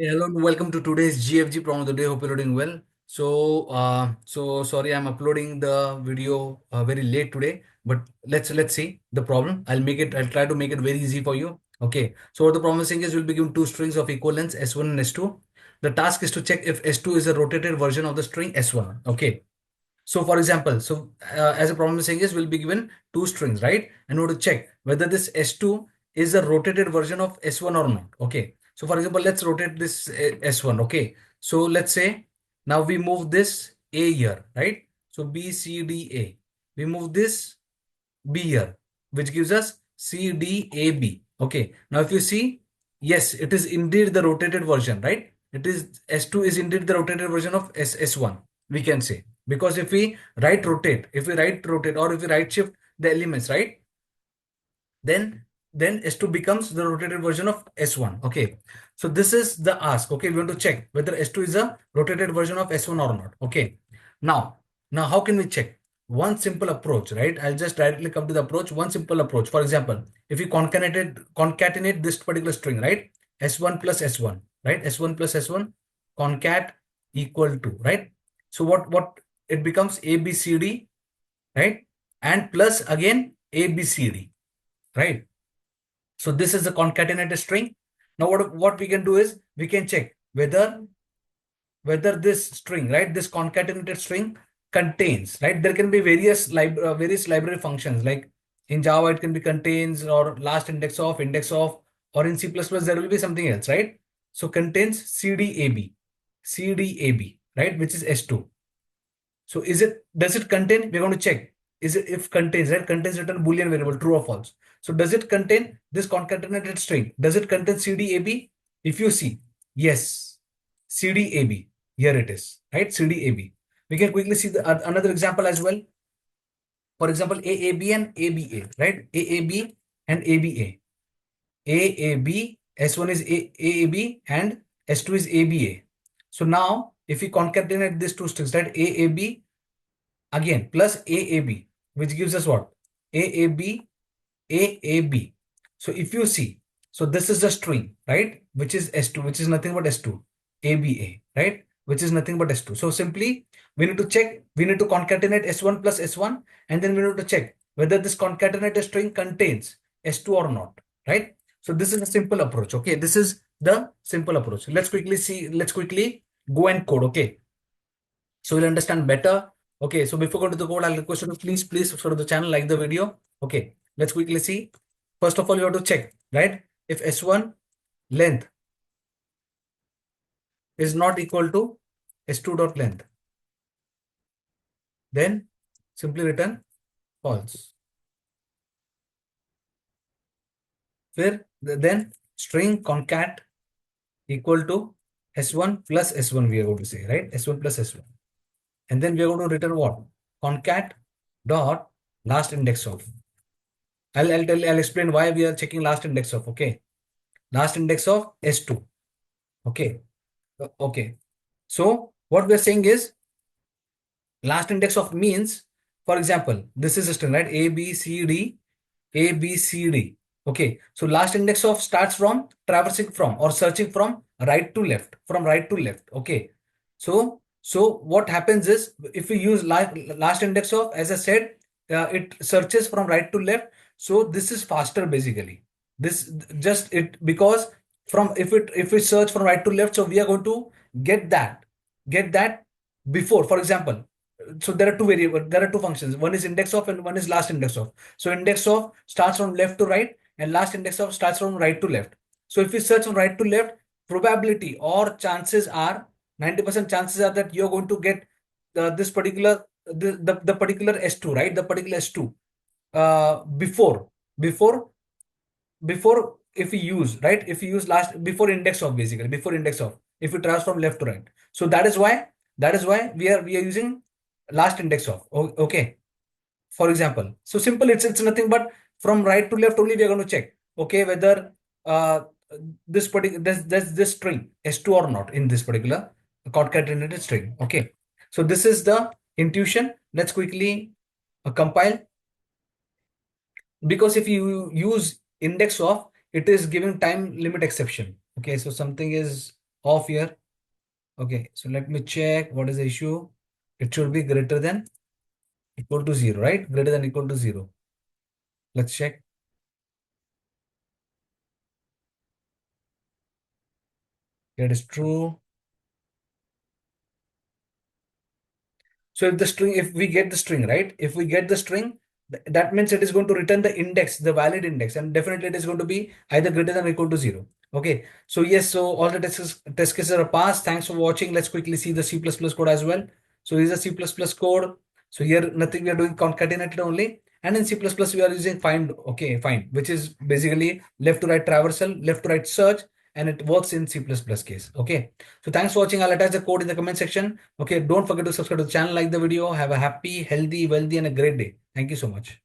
Hey, hello and welcome to today's GFG problem of the day. Hope you're doing well. So sorry, I'm uploading the video very late today, but let's see the problem. I'll try to make it very easy for you. Okay. So what the problem is saying is we'll be given two strings of equal lengths, S1 and S2. The task is to check if S2 is a rotated version of the string S1. Okay. So for example, as a problem is saying is we'll be given two strings, right? And we want to check whether this S2 is a rotated version of S1 or not. Okay. So for example, let's rotate this S1. Okay. So let's say now we move this A here, right? So B, C, D, A. We move this B here, which gives us C, D, A, B. Okay. Now if you see, yes, it is indeed the rotated version, right? It is S2 is indeed the rotated version of S1, we can say. Because if we right rotate or if we right shift the elements, right? Then then S2 becomes the rotated version of S1. Okay. So this is the ask. Okay, we want to check whether S2 is a rotated version of S1 or not. Okay. Now, now how can we check? One simple approach, right? I'll just directly come to the approach. One simple approach. For example, if we concatenate this particular string, right? S1 plus S1, right? S1 plus S1 concat equal to, right? So what it becomes ABCD, right? And plus again ABCD, right? So this is the concatenated string. Now what we can do is we can check whether this string, right, this concatenated string contains, right? There can be various library functions, like in Java it can be contains or last index of, or in C++ there will be something else, right? So contains CDAB, right, which is S2. So does it contain? We're going to check. Is it if contains, right? Contains return Boolean variable, true or false. So does it contain this concatenated string? Does it contain CDAB? If you see, yes, CDAB. Here it is, right? CDAB. We can quickly see another example as well. For example, AAB and ABA, right? AAB and ABA. AAB, S1 is AAB and S2 is ABA. So now, if we concatenate these two strings, right? AAB again plus AAB, which gives us what? AAB, AAB. So if you see, so this is the string, right? Which is S2, which is nothing but S2, ABA, right? Which is nothing but S2. So simply we need to check, we need to concatenate S1 plus S1, and then we need to check whether this concatenated string contains S2 or not, right? So this is a simple approach. Okay, this is the simple approach. Let's quickly go and code. Okay, so you'll understand better. Okay, so before going to the code, I'll request you to please subscribe to the channel, like the video. Okay, let's quickly see. First of all, you have to check, right? If S1 length is not equal to S2 dot length, then simply return false. Then string concat equal to S1 plus S1, we are going to say, right? S1 plus S1. And then we are going to return what? Concat dot last index of. I'll explain why we are checking last index of. Okay, last index of S2. Okay, okay. So what we are saying is last index of means, for example, this is a string, right? A B C D, A B C D. Okay, so last index of starts from traversing from or searching from right to left, from right to left. Okay, so what happens is if we use last index of, as I said, it searches from right to left. So this is faster basically. This just it because from if we search from right to left, so we are going to get that before. For example, so there are two functions. One is index of and one is last index of. So index of starts from left to right and last index of starts from right to left. So if we search from right to left, probability or chances are 90% chances are that you're going to get this particular the particular S2, right? The particular S2 before before if we use, right, if we use last before index of, basically before index of, if we transfer from left to right. So that is why we are using last index of. Okay, for example, so simple, it's nothing but from right to left only we are going to check, okay, whether uh this string S2 or not in this particular concatenated string. Okay, so this is the intuition. Let's quickly compile, because if you use index of, it is giving time limit exception. Okay, so something is off here. Okay, so let me check what is the issue. It should be greater than equal to 0, right? Greater than equal to 0. Let's check. That is true. So if the string, if we get the string, right? If we get the string, that means it is going to return the index, the valid index, and definitely it is going to be either greater than or equal to 0. Okay. So yes, so all the test cases are passed. Thanks for watching. Let's quickly see the C++ code as well. So here's a C++ code. So here nothing, we are doing concatenated only. And in C++ we are using find, okay, find, which is basically left to right traversal, left to right search, and it works in C++ case. Okay. So thanks for watching. I'll attach the code in the comment section. Okay, don't forget to subscribe to the channel, like the video. Have a happy, healthy, wealthy, and a great day. Thank you so much.